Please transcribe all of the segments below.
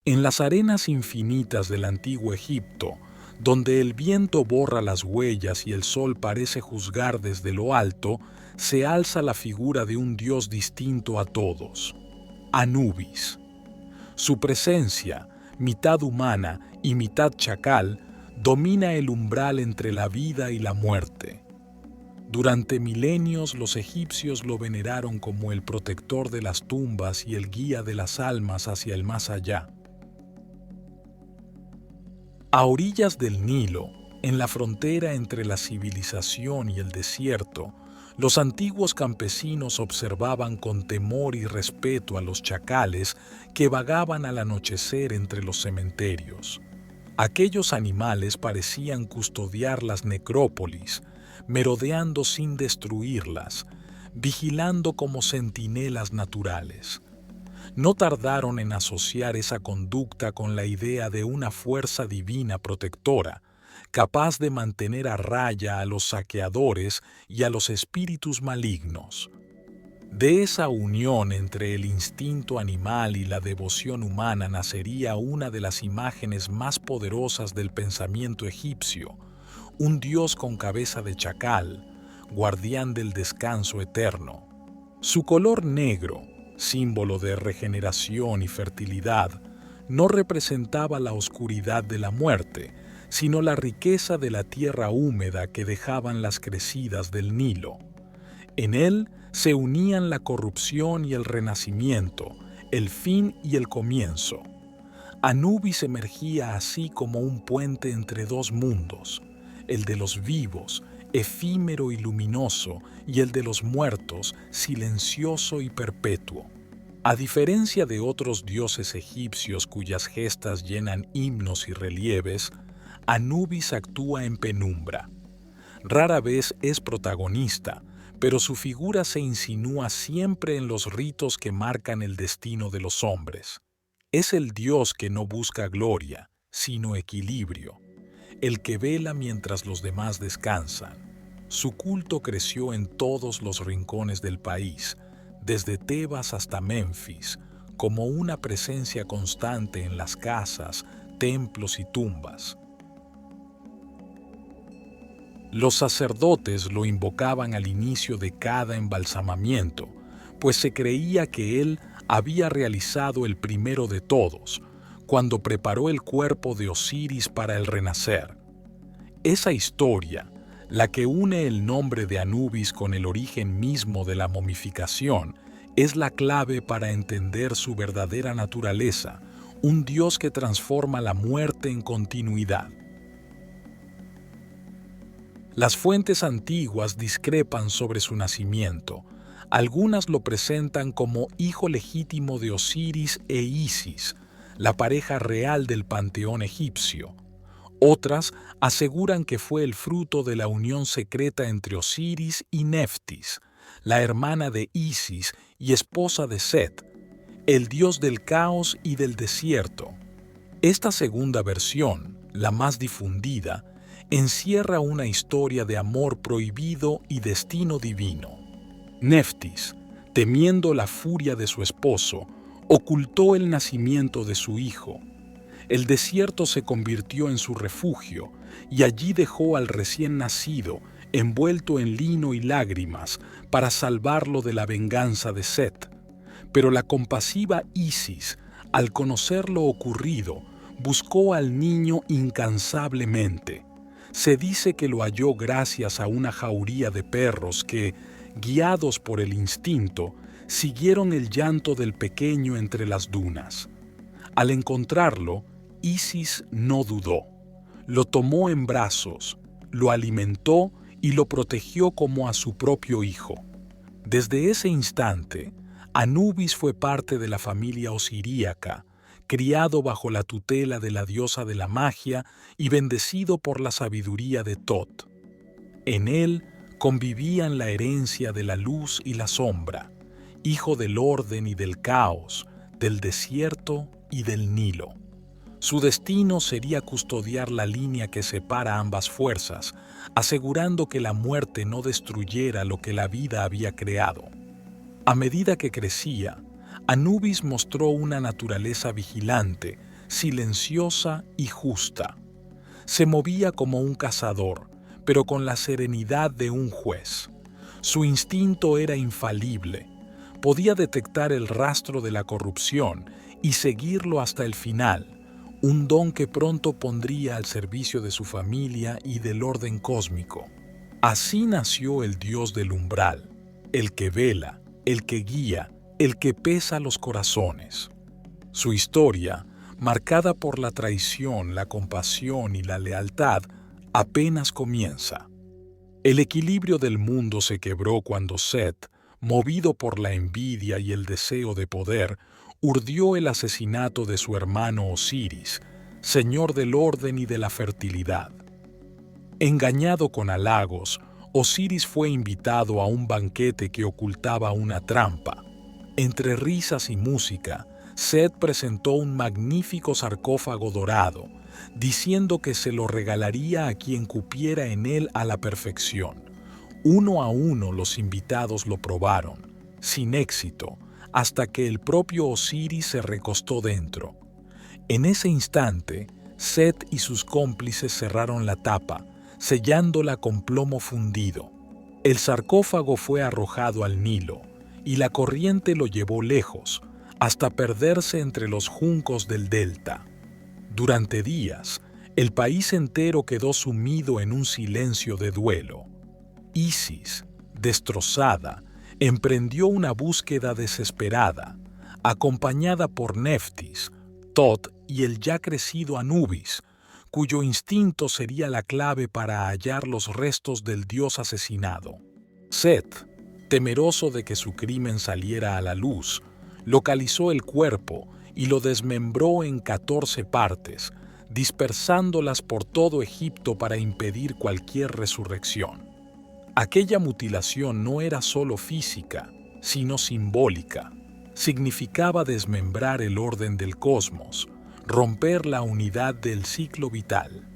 En las arenas infinitas del antiguo Egipto, donde el viento borra las huellas y el sol parece juzgar desde lo alto, se alza la figura de un dios distinto a todos, Anubis. Su presencia, mitad humana y mitad chacal, domina el umbral entre la vida y la muerte. Durante milenios los egipcios lo veneraron como el protector de las tumbas y el guía de las almas hacia el más allá. A orillas del Nilo, en la frontera entre la civilización y el desierto, los antiguos campesinos observaban con temor y respeto a los chacales que vagaban al anochecer entre los cementerios. Aquellos animales parecían custodiar las necrópolis, merodeando sin destruirlas, vigilando como centinelas naturales. No tardaron en asociar esa conducta con la idea de una fuerza divina protectora, capaz de mantener a raya a los saqueadores y a los espíritus malignos. De esa unión entre el instinto animal y la devoción humana nacería una de las imágenes más poderosas del pensamiento egipcio, un dios con cabeza de chacal, guardián del descanso eterno. Su color negro, símbolo de regeneración y fertilidad, no representaba la oscuridad de la muerte, sino la riqueza de la tierra húmeda que dejaban las crecidas del Nilo. En él se unían la corrupción y el renacimiento, el fin y el comienzo. Anubis emergía así como un puente entre dos mundos, el de los vivos, efímero y luminoso, y el de los muertos, silencioso y perpetuo. A diferencia de otros dioses egipcios cuyas gestas llenan himnos y relieves, Anubis actúa en penumbra. Rara vez es protagonista, pero su figura se insinúa siempre en los ritos que marcan el destino de los hombres. Es el dios que no busca gloria, sino equilibrio, el que vela mientras los demás descansan. Su culto creció en todos los rincones del país, desde Tebas hasta Menfis, como una presencia constante en las casas, templos y tumbas. Los sacerdotes lo invocaban al inicio de cada embalsamamiento, pues se creía que él había realizado el primero de todos, cuando preparó el cuerpo de Osiris para el renacer. Esa historia, la que une el nombre de Anubis con el origen mismo de la momificación, es la clave para entender su verdadera naturaleza, un dios que transforma la muerte en continuidad. Las fuentes antiguas discrepan sobre su nacimiento. Algunas lo presentan como hijo legítimo de Osiris e Isis, la pareja real del panteón egipcio. Otras aseguran que fue el fruto de la unión secreta entre Osiris y Neftis, la hermana de Isis y esposa de Set, el dios del caos y del desierto. Esta segunda versión, la más difundida, encierra una historia de amor prohibido y destino divino. Neftis, temiendo la furia de su esposo, ocultó el nacimiento de su hijo. El desierto se convirtió en su refugio y allí dejó al recién nacido envuelto en lino y lágrimas para salvarlo de la venganza de Set. Pero la compasiva Isis, al conocer lo ocurrido, buscó al niño incansablemente. Se dice que lo halló gracias a una jauría de perros que, guiados por el instinto, siguieron el llanto del pequeño entre las dunas. Al encontrarlo, Isis no dudó. Lo tomó en brazos, lo alimentó y lo protegió como a su propio hijo. Desde ese instante, Anubis fue parte de la familia osiríaca, criado bajo la tutela de la diosa de la magia y bendecido por la sabiduría de Tot. En él convivían la herencia de la luz y la sombra, hijo del orden y del caos, del desierto y del Nilo. Su destino sería custodiar la línea que separa ambas fuerzas, asegurando que la muerte no destruyera lo que la vida había creado. A medida que crecía, Anubis mostró una naturaleza vigilante, silenciosa y justa. Se movía como un cazador, pero con la serenidad de un juez. Su instinto era infalible. Podía detectar el rastro de la corrupción y seguirlo hasta el final, un don que pronto pondría al servicio de su familia y del orden cósmico. Así nació el dios del umbral, el que vela, el que guía, el que pesa los corazones. Su historia, marcada por la traición, la compasión y la lealtad, apenas comienza. El equilibrio del mundo se quebró cuando Set, movido por la envidia y el deseo de poder, urdió el asesinato de su hermano Osiris, señor del orden y de la fertilidad. Engañado con halagos, Osiris fue invitado a un banquete que ocultaba una trampa. Entre risas y música, Set presentó un magnífico sarcófago dorado, diciendo que se lo regalaría a quien cupiera en él a la perfección. Uno a uno los invitados lo probaron, sin éxito, hasta que el propio Osiris se recostó dentro. En ese instante, Set y sus cómplices cerraron la tapa, sellándola con plomo fundido. El sarcófago fue arrojado al Nilo, y la corriente lo llevó lejos, hasta perderse entre los juncos del delta. Durante días, el país entero quedó sumido en un silencio de duelo. Isis, destrozada, emprendió una búsqueda desesperada, acompañada por Neftis, Tot y el ya crecido Anubis, cuyo instinto sería la clave para hallar los restos del dios asesinado. Set, temeroso de que su crimen saliera a la luz, localizó el cuerpo y lo desmembró en 14 partes, dispersándolas por todo Egipto para impedir cualquier resurrección. Aquella mutilación no era solo física, sino simbólica. Significaba desmembrar el orden del cosmos, romper la unidad del ciclo vital.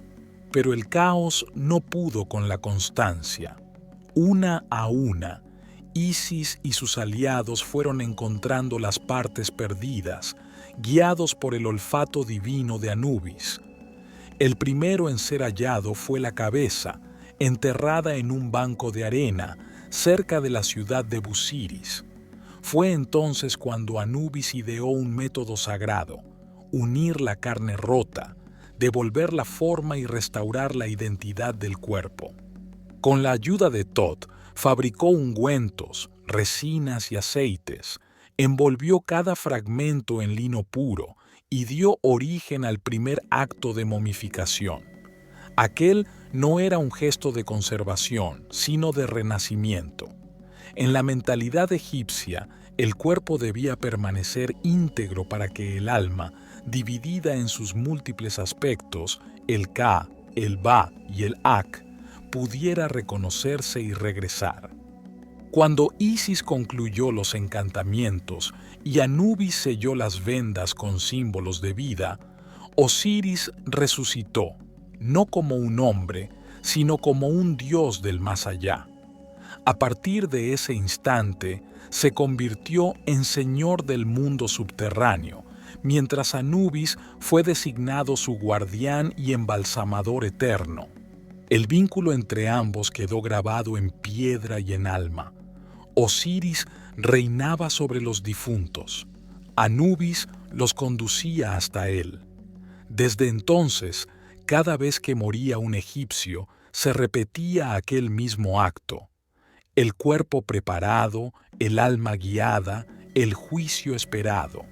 Pero el caos no pudo con la constancia. Una a una, Isis y sus aliados fueron encontrando las partes perdidas, guiados por el olfato divino de Anubis. El primero en ser hallado fue la cabeza, enterrada en un banco de arena, cerca de la ciudad de Busiris. Fue entonces cuando Anubis ideó un método sagrado: unir la carne rota, devolver la forma y restaurar la identidad del cuerpo. Con la ayuda de Tot, fabricó ungüentos, resinas y aceites, envolvió cada fragmento en lino puro y dio origen al primer acto de momificación. Aquel no era un gesto de conservación, sino de renacimiento. En la mentalidad egipcia, el cuerpo debía permanecer íntegro para que el alma, dividida en sus múltiples aspectos, el Ka, el Ba y el Ak, pudiera reconocerse y regresar. Cuando Isis concluyó los encantamientos y Anubis selló las vendas con símbolos de vida, Osiris resucitó, no como un hombre, sino como un dios del más allá. A partir de ese instante, se convirtió en señor del mundo subterráneo, mientras Anubis fue designado su guardián y embalsamador eterno. El vínculo entre ambos quedó grabado en piedra y en alma. Osiris reinaba sobre los difuntos. Anubis los conducía hasta él. Desde entonces, cada vez que moría un egipcio, se repetía aquel mismo acto. El cuerpo preparado, el alma guiada, el juicio esperado.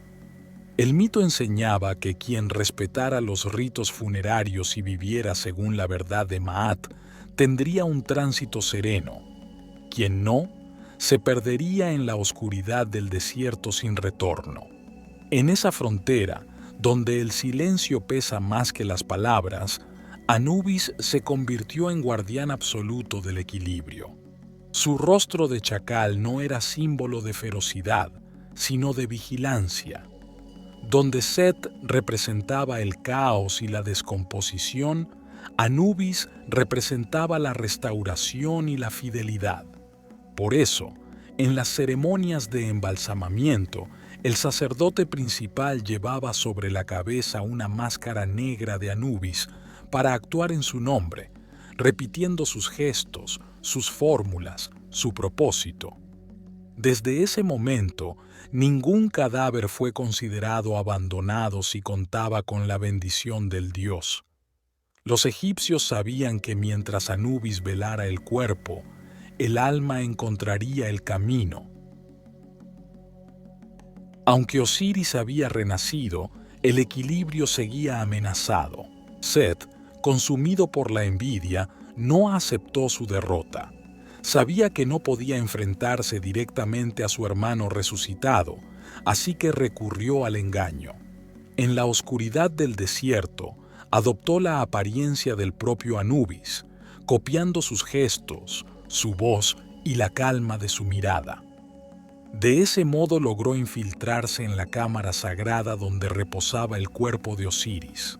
El mito enseñaba que quien respetara los ritos funerarios y viviera según la verdad de Maat tendría un tránsito sereno. Quien no, se perdería en la oscuridad del desierto sin retorno. En esa frontera, donde el silencio pesa más que las palabras, Anubis se convirtió en guardián absoluto del equilibrio. Su rostro de chacal no era símbolo de ferocidad, sino de vigilancia. Donde Set representaba el caos y la descomposición, Anubis representaba la restauración y la fidelidad. Por eso, en las ceremonias de embalsamamiento, El sacerdote principal llevaba sobre la cabeza una máscara negra de Anubis para actuar en su nombre, repitiendo sus gestos, sus fórmulas, su propósito. Desde ese momento, ningún cadáver fue considerado abandonado si contaba con la bendición del dios. Los egipcios sabían que mientras Anubis velara el cuerpo, el alma encontraría el camino. Aunque Osiris había renacido, el equilibrio seguía amenazado. Set, consumido por la envidia, no aceptó su derrota. Sabía que no podía enfrentarse directamente a su hermano resucitado, así que recurrió al engaño. En la oscuridad del desierto, adoptó la apariencia del propio Anubis, copiando sus gestos, su voz y la calma de su mirada. De ese modo logró infiltrarse en la cámara sagrada donde reposaba el cuerpo de Osiris.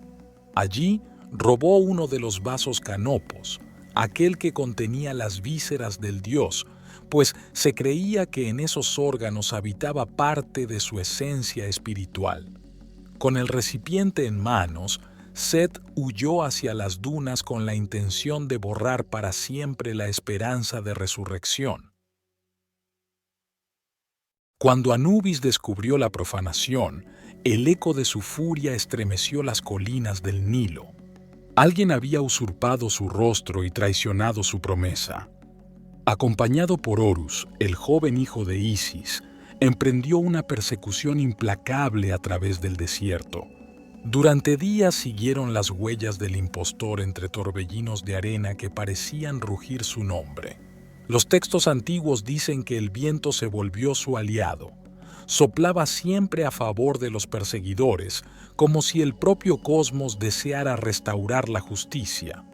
Allí robó uno de los vasos canopos, aquel que contenía las vísceras del dios, pues se creía que en esos órganos habitaba parte de su esencia espiritual. Con el recipiente en manos, Set huyó hacia las dunas con la intención de borrar para siempre la esperanza de resurrección. Cuando Anubis descubrió la profanación, el eco de su furia estremeció las colinas del Nilo. Alguien había usurpado su rostro y traicionado su promesa. Acompañado por Horus, el joven hijo de Isis, emprendió una persecución implacable a través del desierto. Durante días siguieron las huellas del impostor entre torbellinos de arena que parecían rugir su nombre. Los textos antiguos dicen que el viento se volvió su aliado. Soplaba siempre a favor de los perseguidores, como si el propio cosmos deseara restaurar la justicia.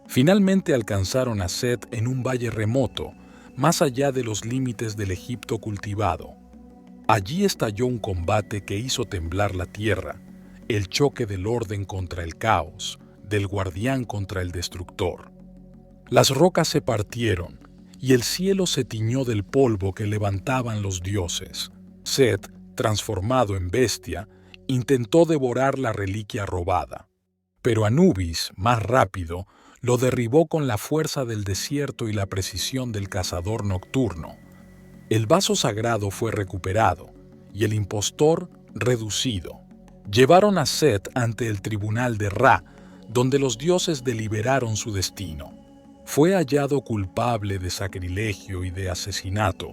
Finalmente alcanzaron a Set en un valle remoto, más allá de los límites del Egipto cultivado. Allí estalló un combate que hizo temblar la tierra, el choque del orden contra el caos, del guardián contra el destructor. Las rocas se partieron, y el cielo se tiñó del polvo que levantaban los dioses. Set, transformado en bestia, intentó devorar la reliquia robada. Pero Anubis, más rápido, lo derribó con la fuerza del desierto y la precisión del cazador nocturno. El vaso sagrado fue recuperado, y el impostor reducido. Llevaron a Set ante el tribunal de Ra, donde los dioses deliberaron su destino. Fue hallado culpable de sacrilegio y de asesinato,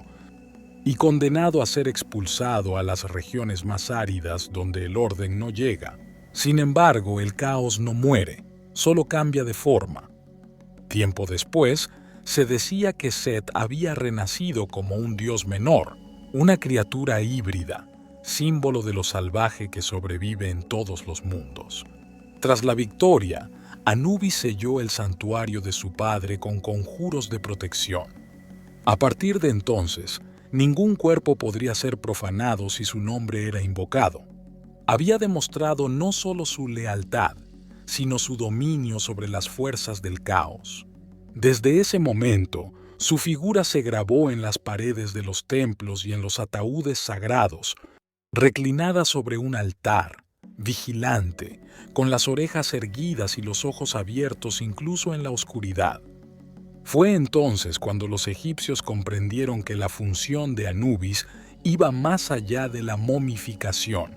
y condenado a ser expulsado a las regiones más áridas donde el orden no llega. Sin embargo, el caos no muere, solo cambia de forma. Tiempo después, se decía que Set había renacido como un dios menor, una criatura híbrida, símbolo de lo salvaje que sobrevive en todos los mundos. Tras la victoria, Anubis selló el santuario de su padre con conjuros de protección. A partir de entonces, ningún cuerpo podría ser profanado si su nombre era invocado. Había demostrado no solo su lealtad, sino su dominio sobre las fuerzas del caos. Desde ese momento, su figura se grabó en las paredes de los templos y en los ataúdes sagrados, reclinada sobre un altar, vigilante, con las orejas erguidas y los ojos abiertos incluso en la oscuridad. Fue entonces cuando los egipcios comprendieron que la función de Anubis iba más allá de la momificación.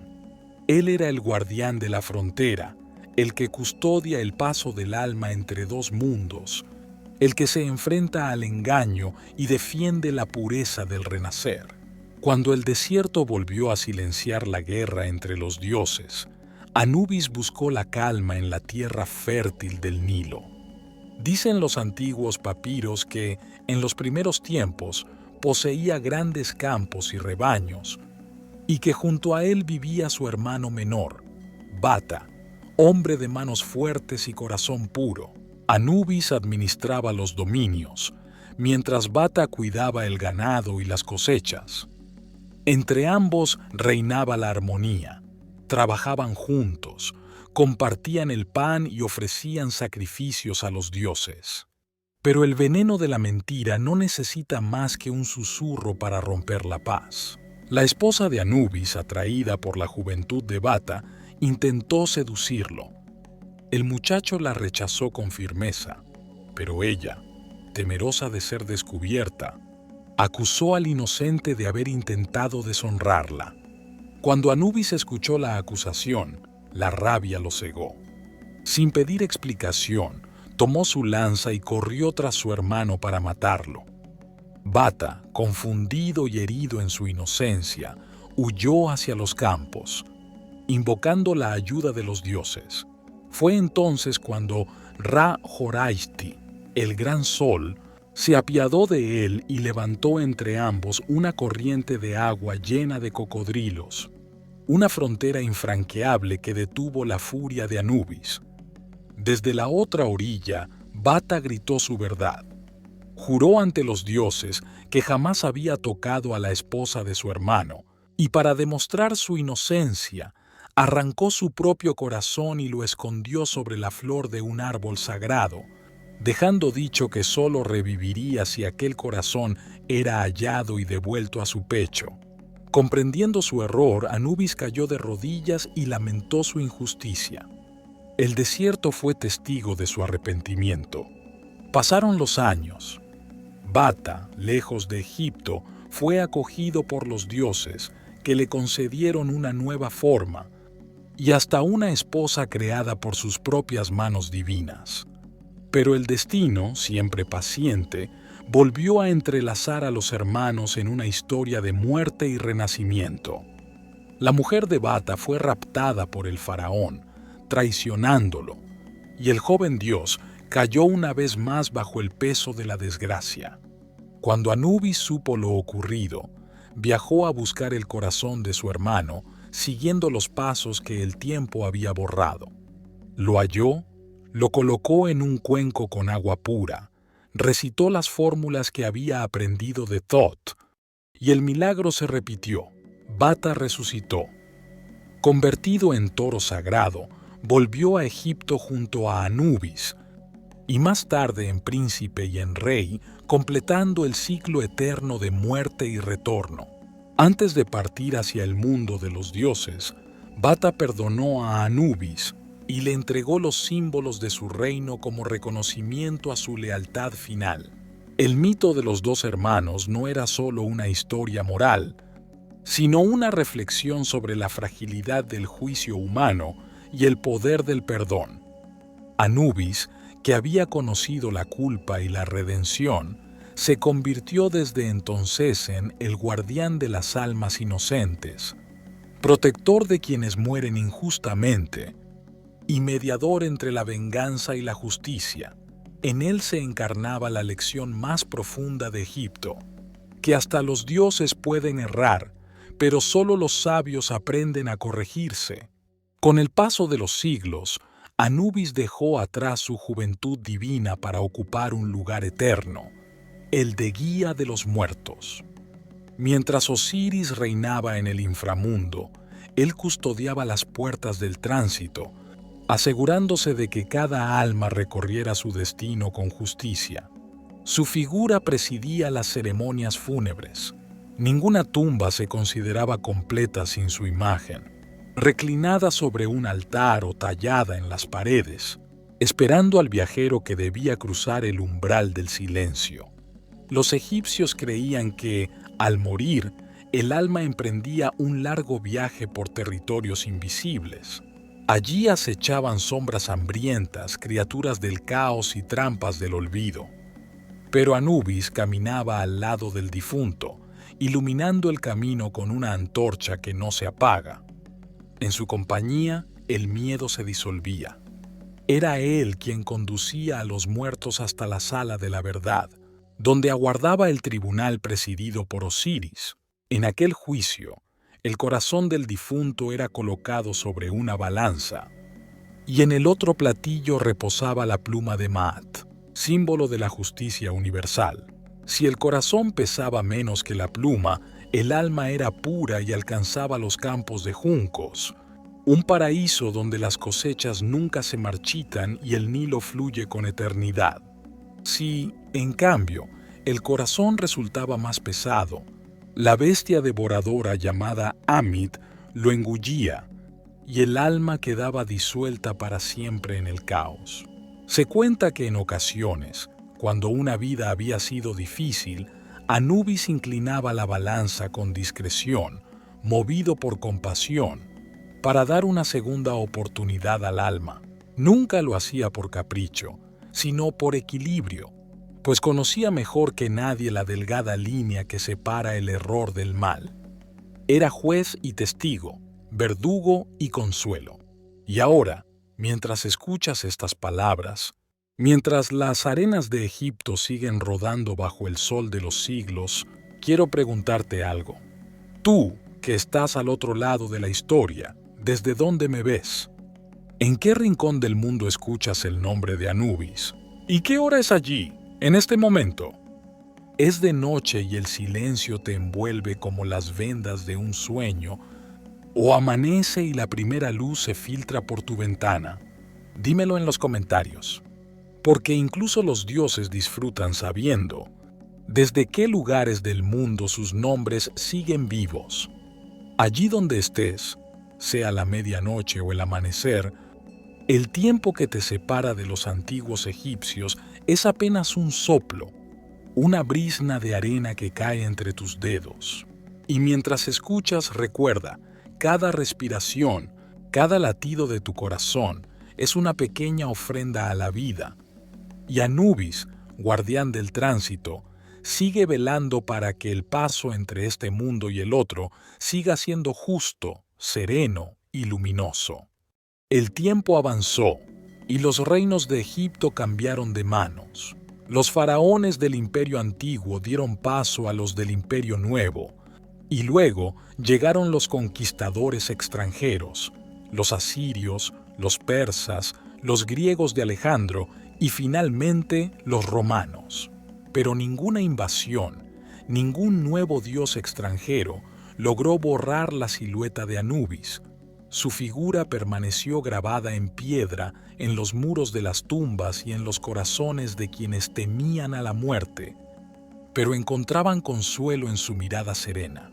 Él era el guardián de la frontera, el que custodia el paso del alma entre dos mundos, el que se enfrenta al engaño y defiende la pureza del renacer. Cuando el desierto volvió a silenciar la guerra entre los dioses, Anubis buscó la calma en la tierra fértil del Nilo. Dicen los antiguos papiros que, en los primeros tiempos, poseía grandes campos y rebaños, y que junto a él vivía su hermano menor, Bata, hombre de manos fuertes y corazón puro. Anubis administraba los dominios, mientras Bata cuidaba el ganado y las cosechas. Entre ambos reinaba la armonía. Trabajaban juntos, compartían el pan y ofrecían sacrificios a los dioses. Pero el veneno de la mentira no necesita más que un susurro para romper la paz. La esposa de Anubis, atraída por la juventud de Bata, intentó seducirlo. El muchacho la rechazó con firmeza, pero ella, temerosa de ser descubierta, acusó al inocente de haber intentado deshonrarla. Cuando Anubis escuchó la acusación, la rabia lo cegó. Sin pedir explicación, tomó su lanza y corrió tras su hermano para matarlo. Bata, confundido y herido en su inocencia, huyó hacia los campos, invocando la ayuda de los dioses. Fue entonces cuando Ra-Horajti, el gran sol, se apiadó de él y levantó entre ambos una corriente de agua llena de cocodrilos, una frontera infranqueable que detuvo la furia de Anubis. Desde la otra orilla, Bata gritó su verdad. Juró ante los dioses que jamás había tocado a la esposa de su hermano, y para demostrar su inocencia, arrancó su propio corazón y lo escondió sobre la flor de un árbol sagrado, dejando dicho que solo reviviría si aquel corazón era hallado y devuelto a su pecho. Comprendiendo su error, Anubis cayó de rodillas y lamentó su injusticia. El desierto fue testigo de su arrepentimiento. Pasaron los años. Bata, lejos de Egipto, fue acogido por los dioses, que le concedieron una nueva forma, y hasta una esposa creada por sus propias manos divinas. Pero el destino, siempre paciente, volvió a entrelazar a los hermanos en una historia de muerte y renacimiento. La mujer de Bata fue raptada por el faraón, traicionándolo, y el joven dios cayó una vez más bajo el peso de la desgracia. Cuando Anubis supo lo ocurrido, viajó a buscar el corazón de su hermano, siguiendo los pasos que el tiempo había borrado. Lo halló, lo colocó en un cuenco con agua pura, recitó las fórmulas que había aprendido de Thoth, y el milagro se repitió. Bata resucitó. Convertido en toro sagrado, volvió a Egipto junto a Anubis, y más tarde en príncipe y en rey, completando el ciclo eterno de muerte y retorno. Antes de partir hacia el mundo de los dioses, Bata perdonó a Anubis y le entregó los símbolos de su reino como reconocimiento a su lealtad final. El mito de los dos hermanos no era solo una historia moral, sino una reflexión sobre la fragilidad del juicio humano y el poder del perdón. Anubis, que había conocido la culpa y la redención, se convirtió desde entonces en el guardián de las almas inocentes, protector de quienes mueren injustamente y mediador entre la venganza y la justicia. En él se encarnaba la lección más profunda de Egipto, que hasta los dioses pueden errar, pero solo los sabios aprenden a corregirse. Con el paso de los siglos, Anubis dejó atrás su juventud divina para ocupar un lugar eterno, el de guía de los muertos. Mientras Osiris reinaba en el inframundo, él custodiaba las puertas del tránsito, asegurándose de que cada alma recorriera su destino con justicia. Su figura presidía las ceremonias fúnebres. Ninguna tumba se consideraba completa sin su imagen, reclinada sobre un altar o tallada en las paredes, esperando al viajero que debía cruzar el umbral del silencio. Los egipcios creían que, al morir, el alma emprendía un largo viaje por territorios invisibles. Allí acechaban sombras hambrientas, criaturas del caos y trampas del olvido. Pero Anubis caminaba al lado del difunto, iluminando el camino con una antorcha que no se apaga. En su compañía, el miedo se disolvía. Era él quien conducía a los muertos hasta la sala de la verdad, donde aguardaba el tribunal presidido por Osiris. En aquel juicio, el corazón del difunto era colocado sobre una balanza, y en el otro platillo reposaba la pluma de Maat, símbolo de la justicia universal. Si el corazón pesaba menos que la pluma, el alma era pura y alcanzaba los campos de juncos, un paraíso donde las cosechas nunca se marchitan y el Nilo fluye con eternidad. Si, en cambio, el corazón resultaba más pesado, La bestia devoradora llamada Amit lo engullía y el alma quedaba disuelta para siempre en el caos. Se cuenta que en ocasiones, cuando una vida había sido difícil, Anubis inclinaba la balanza con discreción, movido por compasión, para dar una segunda oportunidad al alma. Nunca lo hacía por capricho, sino por equilibrio, pues conocía mejor que nadie la delgada línea que separa el error del mal. Era juez y testigo, verdugo y consuelo. Y ahora, mientras escuchas estas palabras, mientras las arenas de Egipto siguen rodando bajo el sol de los siglos, quiero preguntarte algo. Tú, que estás al otro lado de la historia, ¿desde dónde me ves? ¿En qué rincón del mundo escuchas el nombre de Anubis? ¿Y qué hora es allí, en este momento? ¿Es de noche y el silencio te envuelve como las vendas de un sueño? ¿O amanece y la primera luz se filtra por tu ventana? Dímelo en los comentarios. Porque incluso los dioses disfrutan sabiendo desde qué lugares del mundo sus nombres siguen vivos. Allí donde estés, sea la medianoche o el amanecer, el tiempo que te separa de los antiguos egipcios es apenas un soplo, una brizna de arena que cae entre tus dedos. Y mientras escuchas, recuerda, cada respiración, cada latido de tu corazón es una pequeña ofrenda a la vida. Y Anubis, guardián del tránsito, sigue velando para que el paso entre este mundo y el otro siga siendo justo, sereno y luminoso. El tiempo avanzó y los reinos de Egipto cambiaron de manos. Los faraones del imperio antiguo dieron paso a los del imperio nuevo, y luego llegaron los conquistadores extranjeros, los asirios, los persas, los griegos de Alejandro y finalmente los romanos. Pero ninguna invasión, ningún nuevo dios extranjero logró borrar la silueta de Anubis. Su figura permaneció grabada en piedra en los muros de las tumbas y en los corazones de quienes temían a la muerte, pero encontraban consuelo en su mirada serena.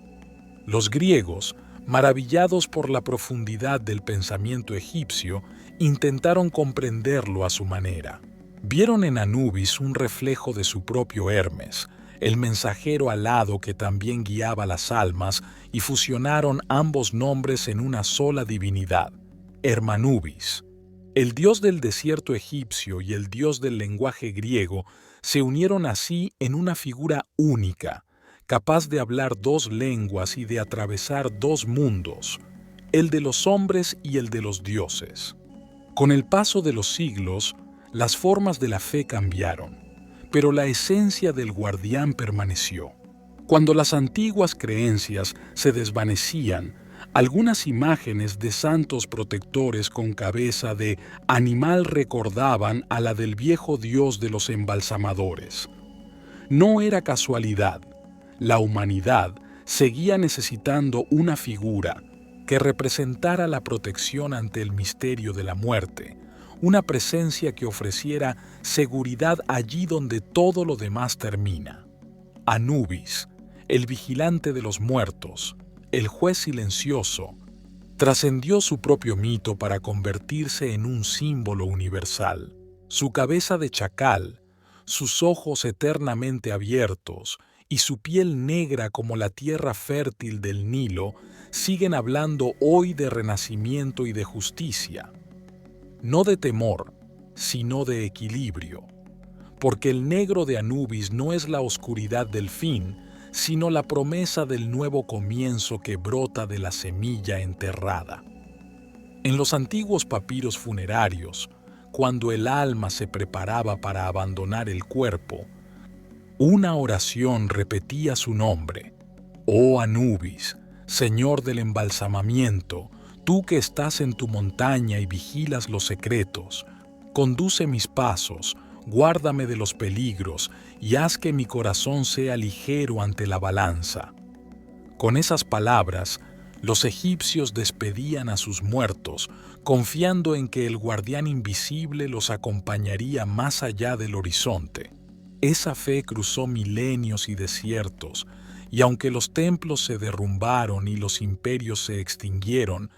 Los griegos, maravillados por la profundidad del pensamiento egipcio, intentaron comprenderlo a su manera. Vieron en Anubis un reflejo de su propio Hermes, el mensajero alado que también guiaba las almas, y fusionaron ambos nombres en una sola divinidad, Hermanubis. El dios del desierto egipcio y el dios del lenguaje griego se unieron así en una figura única, capaz de hablar dos lenguas y de atravesar dos mundos, el de los hombres y el de los dioses. Con el paso de los siglos, las formas de la fe cambiaron, pero la esencia del guardián permaneció. Cuando las antiguas creencias se desvanecían, algunas imágenes de santos protectores con cabeza de animal recordaban a la del viejo dios de los embalsamadores. No era casualidad. La humanidad seguía necesitando una figura que representara la protección ante el misterio de la muerte, una presencia que ofreciera seguridad allí donde todo lo demás termina. Anubis, el vigilante de los muertos, el juez silencioso, trascendió su propio mito para convertirse en un símbolo universal. Su cabeza de chacal, sus ojos eternamente abiertos y su piel negra como la tierra fértil del Nilo siguen hablando hoy de renacimiento y de justicia. No de temor, sino de equilibrio, porque el negro de Anubis no es la oscuridad del fin, sino la promesa del nuevo comienzo que brota de la semilla enterrada. En los antiguos papiros funerarios, cuando el alma se preparaba para abandonar el cuerpo, una oración repetía su nombre: «Oh Anubis, Señor del embalsamamiento, tú que estás en tu montaña y vigilas los secretos, conduce mis pasos, guárdame de los peligros y haz que mi corazón sea ligero ante la balanza». Con esas palabras, los egipcios despedían a sus muertos, confiando en que el guardián invisible los acompañaría más allá del horizonte. Esa fe cruzó milenios y desiertos, Y aunque los templos se derrumbaron y los imperios se extinguieron,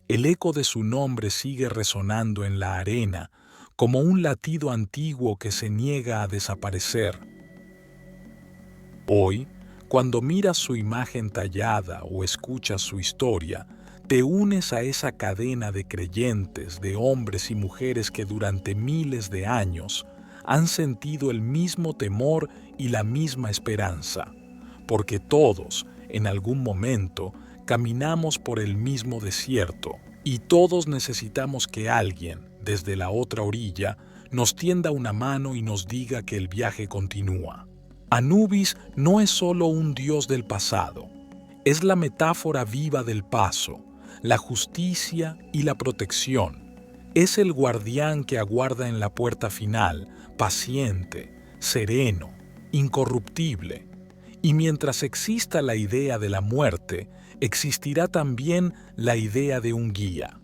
el eco de su nombre sigue resonando en la arena, como un latido antiguo que se niega a desaparecer. Hoy, cuando miras su imagen tallada o escuchas su historia, te unes a esa cadena de creyentes, de hombres y mujeres que durante miles de años han sentido el mismo temor y la misma esperanza, porque todos, en algún momento, caminamos por el mismo desierto y todos necesitamos que alguien, desde la otra orilla, nos tienda una mano y nos diga que el viaje continúa. Anubis no es solo un dios del pasado, es la metáfora viva del paso, la justicia y la protección. Es el guardián que aguarda en la puerta final, paciente, sereno, incorruptible. Y mientras exista la idea de la muerte, existirá también la idea de un guía.